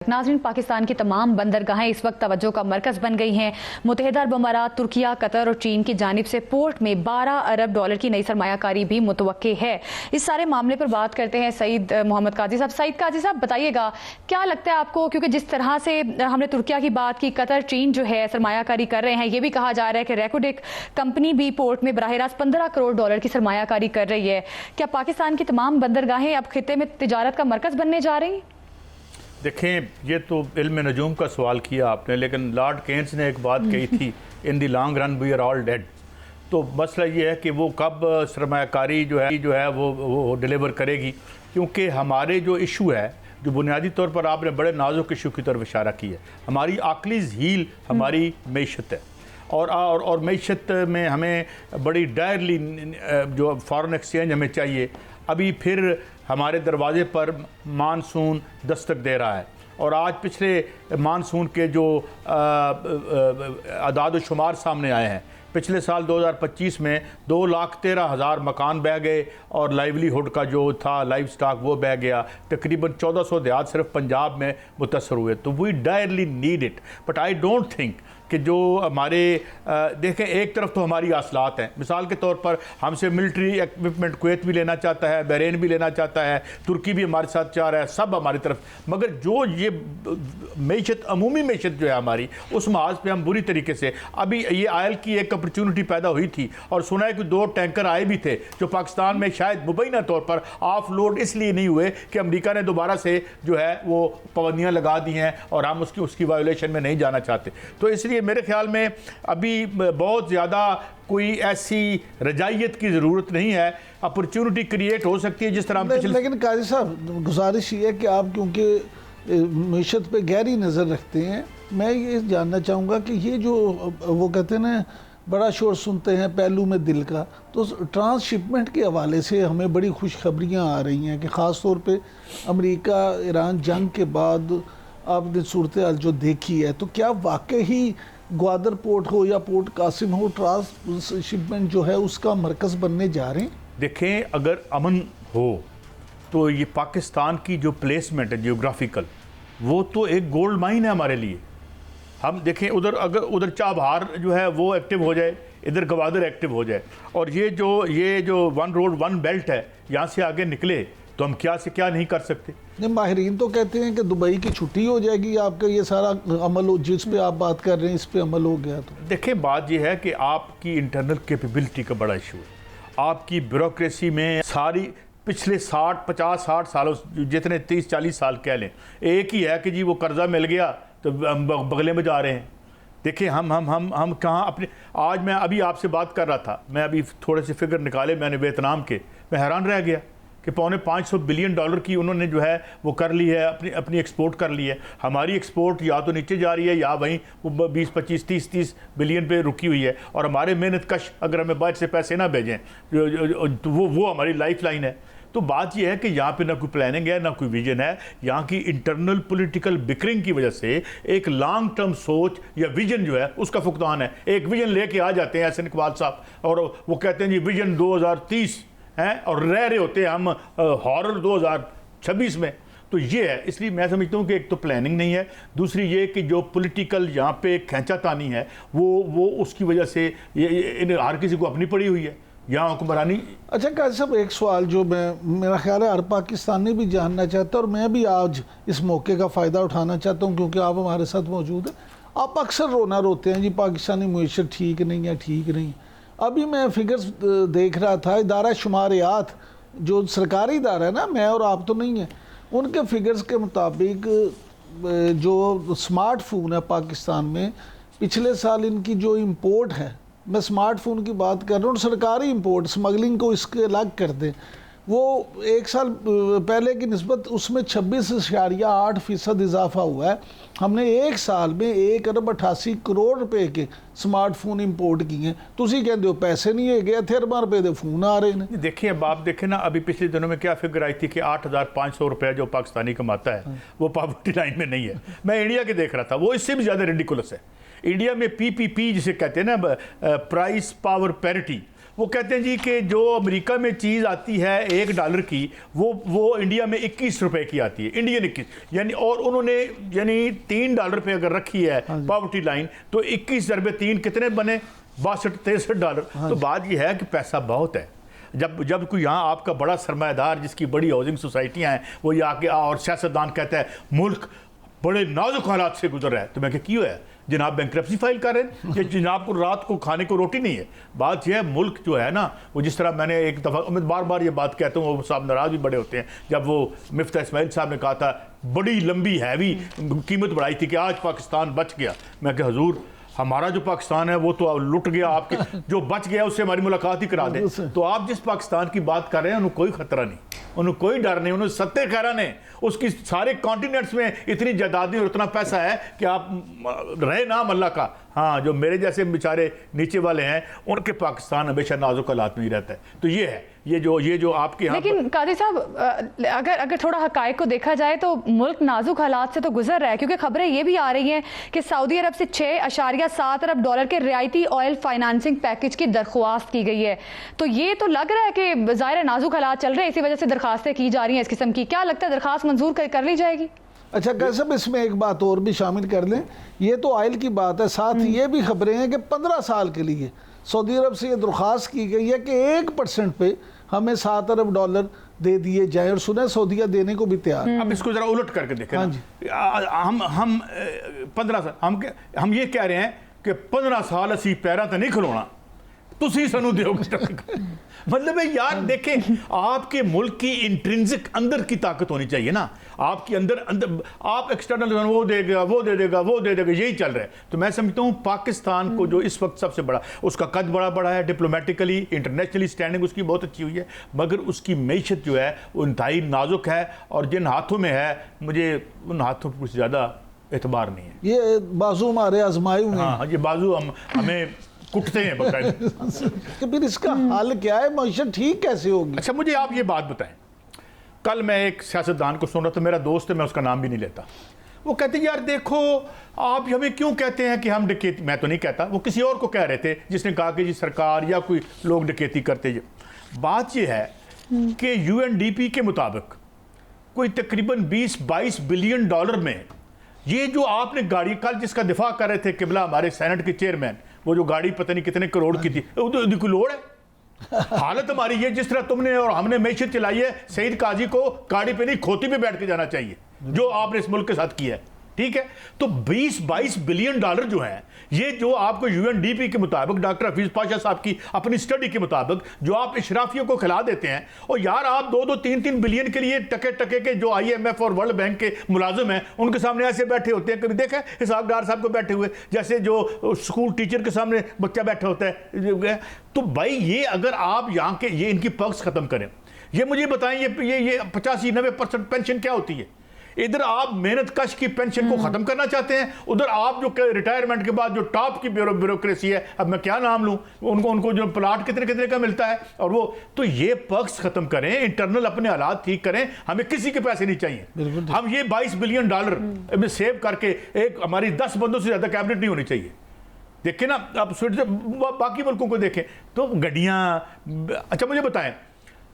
नाज़रीन, पाकिस्तान की तमाम बंदरगाहें इस वक्त तवज्जो का मरकज बन गई हैं। मुत्तहिदा अरब अमारात, तुर्किया, कतर और चीन की जानिब से पोर्ट में 12 अरब डॉलर की नई सरमायाकारी भी मुतवक्के है। इस सारे मामले पर बात करते हैं सईद मोहम्मद काजी साहब। सईद काजी साहब, बताइएगा क्या लगता है आपको, क्योंकि जिस तरह से हमने तुर्किया की बात की, कतर चीन जो है सरमायाकारी कर रहे हैं, ये भी कहा जा रहा है कि रेकोडेक कंपनी भी पोर्ट में बराह रास्त 15 करोड़ डॉलर की सरमायाकारी कर रही है। क्या पाकिस्तान की तमाम बंदरगाहें अब खिते में तिजारत का मरकज बनने जा रही? देखें, ये तो इल्म नजूम का सवाल किया आपने, लेकिन लॉर्ड केन्स ने एक बात कही थी, in the long run we are all dead. तो मसला ये है कि वो कब सरमायाकारी जो है वो डिलीवर करेगी, क्योंकि हमारे जो इशू है, जो बुनियादी तौर पर आपने बड़े नाजुक इशू की तरफ इशारा की है, हमारी आकली झील हमारी मईशत है और मईशत में हमें बड़ी डायरली जो फॉरेन एक्सचेंज हमें चाहिए। अभी फिर हमारे दरवाज़े पर मानसून दस्तक दे रहा है और आज पिछले मानसून के जो अदाद व शुमार सामने आए हैं, पिछले साल 2025 में 2,13,000 मकान बह गए और लाइवलीहुड का जो था लाइव स्टॉक वो बह गया। तकरीबन 1400 देहात सिर्फ पंजाब में मुतासर हुए। तो we direly need it, but I don't think कि जो हमारे देखें, एक तरफ तो हमारी आसलात हैं, मिसाल के तौर पर हमसे मिलिट्री इक्विपमेंट कुवैत भी लेना चाहता है, बहरीन भी लेना चाहता है, तुर्की भी हमारे साथ चाह रहा है, सब हमारी तरफ। मगर जो ये मईशत, अमूमी मईशत जो है हमारी, उस महाज पे हम बुरी तरीके से, अभी ये आयल की एक अपॉर्चुनिटी पैदा हुई थी और सुना है कि 2 टैंकर आए भी थे जो पाकिस्तान में शायद मुबैना तौर पर ऑफ लोड इसलिए नहीं हुए कि अमेरिका ने दोबारा से जो है वो पाबंदियाँ लगा दी हैं और हम उसकी वायोलेशन में नहीं जाना चाहते। तो इसलिए मेरे ख्याल में अभी बहुत ज़्यादा कोई ऐसी रजाइयत की ज़रूरत नहीं है। अपॉर्चुनिटी क्रिएट हो सकती है जिस तरह लेकिन काजी साहब, गुजारिश ये है कि आप क्योंकि मईशत पे गहरी नज़र रखते हैं, मैं ये जानना चाहूँगा कि ये जो वो कहते हैं ना, बड़ा शोर सुनते हैं पहलू में दिल का, तो ट्रांसशिपमेंट के हवाले से हमें बड़ी खुशखबरियाँ आ रही हैं कि ख़ास तौर पे अमेरिका ईरान जंग के बाद आपने सूरत हाल जो देखी है, तो क्या वाकई ही ग्वादर पोर्ट हो या पोर्ट कासिम हो, ट्रांसशिपमेंट जो है उसका मरकज़ बनने जा रहे हैं? देखें, अगर अमन हो तो ये पाकिस्तान की जो प्लेसमेंट है जियोग्राफिकल, वो तो एक गोल्ड माइन है हमारे लिए। हम देखें, उधर चाबहार जो है वो एक्टिव हो जाए, इधर गवादर एक्टिव हो जाए, और ये जो वन रोड वन बेल्ट है, यहाँ से आगे निकले तो हम क्या से क्या नहीं कर सकते। नहीं, माहिरीन तो कहते हैं कि दुबई की छुट्टी हो जाएगी, आपका ये सारा अमल हो, जिस पे आप बात कर रहे हैं इस पे अमल हो गया तो। देखें, बात ये है कि आपकी इंटरनल कैपेबिलिटी का बड़ा इशू है। आपकी ब्यूरोक्रेसी में सारी पिछले 50-60 सालों, जितने 30-40 साल कह लें, एक ही है कि जी वो कर्जा मिल गया तो हम बगले में जा रहे हैं। देखिए, हम कहाँ अपने, आज मैं अभी आपसे बात कर रहा था, मैं अभी थोड़े से फिगर निकाले मैंने वियतनाम के, मैं हैरान रह गया कि $500 बिलियन की उन्होंने जो है वो कर ली है, अपनी एक्सपोर्ट कर ली है। हमारी एक्सपोर्ट या तो नीचे जा रही है या वहीं 20-25-30 बिलियन पे रुकी हुई है, और हमारे मेहनत कश अगर हमें बाहर से पैसे ना भेजें तो वो हमारी लाइफ लाइन है। तो बात यह है कि यहाँ पे ना कोई प्लानिंग है, ना कोई विजन है। यहाँ की इंटरनल पॉलिटिकल बिकरिंग की वजह से एक लॉन्ग टर्म सोच या विजन जो है उसका फुकदान है। एक विजन लेके आ जाते हैं एहसन इकबाल साहब और वो कहते हैं जी विजन 2030 हैं, और रह रहे होते हैं हम हॉरर 2026 में। तो ये है, इसलिए मैं समझता हूँ कि एक तो प्लानिंग नहीं है, दूसरी ये कि जो पॉलिटिकल यहाँ पे खींचातानी है वो उसकी वजह से ये हर किसी को अपनी पड़ी हुई है यहाँ हुक्मरानी। अच्छा काजी साहब, एक सवाल जो मेरा ख्याल है हर पाकिस्तानी भी जानना चाहता है और मैं भी आज इस मौके का फ़ायदा उठाना चाहता हूँ क्योंकि आप हमारे साथ मौजूद हैं। आप अक्सर रोना रोते हैं जी पाकिस्तानी मईशत ठीक नहीं है, ठीक नहीं। अभी मैं फिगर्स देख रहा था, इदारा शुमारियात जो सरकारी इदारा है ना, मैं और आप तो नहीं है, उनके फिगर्स के मुताबिक जो स्मार्टफोन है पाकिस्तान में, पिछले साल इनकी जो इंपोर्ट है, मैं स्मार्टफोन की बात कर रहा हूँ, सरकारी इंपोर्ट, स्मगलिंग को इसके अलग कर दें, वो एक साल पहले की निस्बत उसमें 26.8% इजाफा हुआ है। हमने एक साल में 1.88 करोड़ रुपए के स्मार्टफोन इंपोर्ट किए हैं। तुसी कहते हो पैसे नहीं है गए थे, अरबां रुपए के फोन आ रहे हैं। देखिए, अब आप देखें ना, अभी पिछले दिनों में क्या फिगर आई थी कि 8,500 रुपया जो पाकिस्तानी कमाता है वो पॉवर्टी लाइन में नहीं है। मैं इंडिया के देख रहा था, वो इससे भी ज़्यादा रिडिकुलस है। इंडिया में PPP जिसे कहते हैं ना, प्राइस पावर पैरिटी, وہ کہتے ہیں جی کہ جو امریکہ میں چیز آتی ہے $1 کی وہ انڈیا میں 21 روپے کی آتی ہے، انڈین 21، یعنی اور انہوں نے یعنی $3 پہ اگر رکھی ہے پاورٹی لائن تو 21 ضرب 3 کتنے بنے؟ $62-63۔ تو بات یہ ہے کہ پیسہ بہت ہے۔ جب کوئی یہاں آپ کا بڑا سرمایہ دار جس کی بڑی ہاؤسنگ سوسائٹیاں ہیں وہ یہ آ کے اور سیاستدان کہتا ہے ملک بڑے نازک حالات سے گزر رہا ہے، تو میں کہ کیوں ہے جناب بینکرپسی فائل کر رہے ہیں یا جناب کو رات کو کھانے کو روٹی نہیں ہے؟ بات یہ ہے ملک جو ہے نا وہ جس طرح میں نے ایک دفعہ میں بار بار یہ بات کہتا ہوں، وہ صاحب ناراض بھی بڑے ہوتے ہیں، جب وہ مفتاح اسماعیل صاحب نے کہا تھا بڑی لمبی ہیوی قیمت بڑھائی تھی کہ آج پاکستان بچ گیا، میں کہ حضور ہمارا جو پاکستان ہے وہ تو لٹ گیا، آپ کے جو بچ گیا اس سے ہماری ملاقات ہی کرا دیں۔ تو آپ جس پاکستان کی بات کر رہے ہیں انہوں کوئی خطرہ نہیں، انہوں کوئی ڈر نہیں، انہوں ستے خیرہ نے اس کی سارے کانٹیننٹس میں اتنی جائیدادیں اور اتنا پیسہ ہے کہ آپ رہے نام اللہ کا۔ ہاں جو میرے جیسے بیچارے نیچے والے ہیں ان کے پاکستان ہمیشہ نازک حالات میں ہی رہتا ہے۔ تو یہ ہے یہ جو آپ کے یہاں لیکن قاضی صاحب اگر تھوڑا حقائق کو دیکھا جائے تو ملک نازک حالات سے تو گزر رہا ہے، کیونکہ خبریں یہ بھی آ رہی ہیں کہ سعودی عرب سے $6.7 ارب کے رعایتی آئل فائنانسنگ پیکج کی درخواست کی گئی ہے۔ تو یہ تو لگ رہا ہے کہ ظاہر نازک حالات چل رہے ہیں، اسی وجہ سے درخواستیں کی جا رہی ہیں اس قسم کی۔ کیا لگتا ہے درخواست منظور کر لی جائے گی؟ اچھا قاسم اس میں ایک بات اور بھی شامل کر لیں، یہ تو آئل کی بات ہے، ساتھ یہ بھی خبریں ہیں کہ 15 سال کے لیے سعودی عرب سے یہ درخواست کی گئی ہے کہ 1% پہ ہمیں $7 ارب دے دیے جائیں، اور سنیں سعودیہ دینے کو بھی تیار۔ اب اس کو ذرا الٹ کر کے دیکھیں، ہم 15 سال ہم یہ کہہ رہے ہیں کہ 15 سال اسی پیرا تو نہیں کھلونا، تسی سنو دیو مطلب ہے یار دیکھیں آپ کے ملک کی انٹرنزک اندر کی طاقت ہونی چاہیے نا، آپ کی اندر آپ ایکسٹرنل وہ دے گا وہ دے دے گا وہ دے دے گا یہی چل رہا ہے۔ تو میں سمجھتا ہوں پاکستان کو جو اس وقت سب سے بڑا اس کا قد بڑا ہے، ڈپلومیٹیکلی انٹرنیشنلی سٹینڈنگ اس کی بہت اچھی ہوئی ہے، مگر اس کی معیشت جو ہے وہ انتہائی نازک ہے، اور جن ہاتھوں میں ہے مجھے ان ہاتھوں پر کچھ زیادہ اعتبار نہیں ہے۔ یہ بازو ہمارے آزمائے ہوئے ہیں، ہاں یہ بازو ہمیں کٹتے ہیں باقاعدہ۔ کہ پھر اس کا حل کیا ہے، معیشت ٹھیک کیسے ہوگی؟ اچھا مجھے آپ یہ بات بتائیں، کل میں ایک سیاستدان کو سن رہا تھا، میرا دوست ہے میں اس کا نام بھی نہیں لیتا، وہ کہتے ہیں یار دیکھو آپ ہمیں کیوں کہتے ہیں کہ ہم ڈکیتی، میں تو نہیں کہتا، وہ کسی اور کو کہہ رہے تھے جس نے کہا کہ جی سرکار یا کوئی لوگ ڈکیتی کرتے ہیں۔ بات یہ ہے کہ UNDP کے مطابق کوئی تقریباً $20-22 بلین میں یہ جو آپ نے گاڑی کل جس کا دفاع کر رہے تھے قبلہ ہمارے سینٹ کے چیئرمین، وہ جو گاڑی پتہ نہیں کتنے کروڑ کی تھی، وہ تو کوئی لوڑ ہے؟ حالت ہماری یہ جس طرح تم نے اور ہم نے معیشت چلائی ہے، سعید قاضی کو گاڑی پہ نہیں کھوتی پہ بیٹھ کے جانا چاہیے جو آپ نے اس ملک کے ساتھ کیا ہے، ٹھیک ہے؟ تو $20-22 بلین جو ہیں یہ جو آپ کو UNDP کے مطابق ڈاکٹر حفیظ پاشا صاحب کی اپنی سٹڈی کے مطابق جو آپ اشرافیوں کو کھلا دیتے ہیں، اور یار آپ 2-3 بلین کے لیے ٹکے کے جو IMF اور ورلڈ بینک کے ملازم ہیں ان کے سامنے ایسے بیٹھے ہوتے ہیں، کبھی دیکھا اسحاق ڈار صاحب کو بیٹھے ہوئے جیسے جو اسکول ٹیچر کے سامنے بچہ بیٹھا ہوتا ہے۔ تو بھائی یہ اگر آپ یہاں کے یہ ان کی پرکس ختم کریں، یہ مجھے بتائیں یہ 85-90% پینشن کیا ہوتی ہے؟ ادھر آپ محنت کش کی پینشن کو ختم کرنا چاہتے ہیں، ادھر آپ جو ریٹائرمنٹ کے بعد جو ٹاپ کی بیوروکریسی ہے، اب میں کیا نام لوں، ان کو جو پلاٹ کتنے کا ملتا ہے، اور وہ تو یہ پرکس ختم کریں، انٹرنل اپنے حالات ٹھیک کریں، ہمیں کسی کے پیسے نہیں چاہیے۔ ہم یہ $22 بلین سیو کر کے ایک ہماری 10 بندوں سے زیادہ کیبنٹ نہیں ہونی چاہیے۔ دیکھیں نا آپ باقی ملکوں کو دیکھیں تو گڈیاں۔ اچھا مجھے بتائیں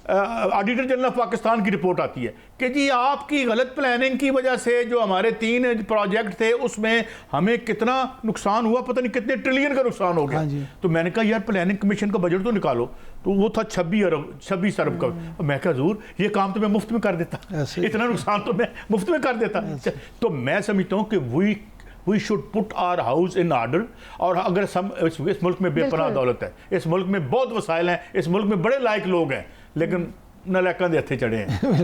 آڈیٹر جنرل آف پاکستان کی رپورٹ آتی ہے کہ جی آپ کی غلط پلاننگ کی وجہ سے جو ہمارے 3 پروجیکٹ تھے اس میں ہمیں کتنا نقصان ہوا، پتہ نہیں کتنے ٹریلین کا نقصان ہو گیا۔ تو میں نے کہا یار پلاننگ کمیشن کا بجٹ تو نکالو، تو وہ تھا 26 ارب کا۔ میں کہا حضور یہ کام تو میں مفت میں کر دیتا، اتنا نقصان تو میں مفت میں کر دیتا۔ تو میں سمجھتا ہوں کہ we should put our house in order، اور اگر اس ملک میں بے پناہ دولت ہے، اس ملک میں بہت وسائل ہیں، اس ملک میں بڑے لائق لوگ ہیں، لیکن نالائقاں دے ہتھے چڑھے ہیں۔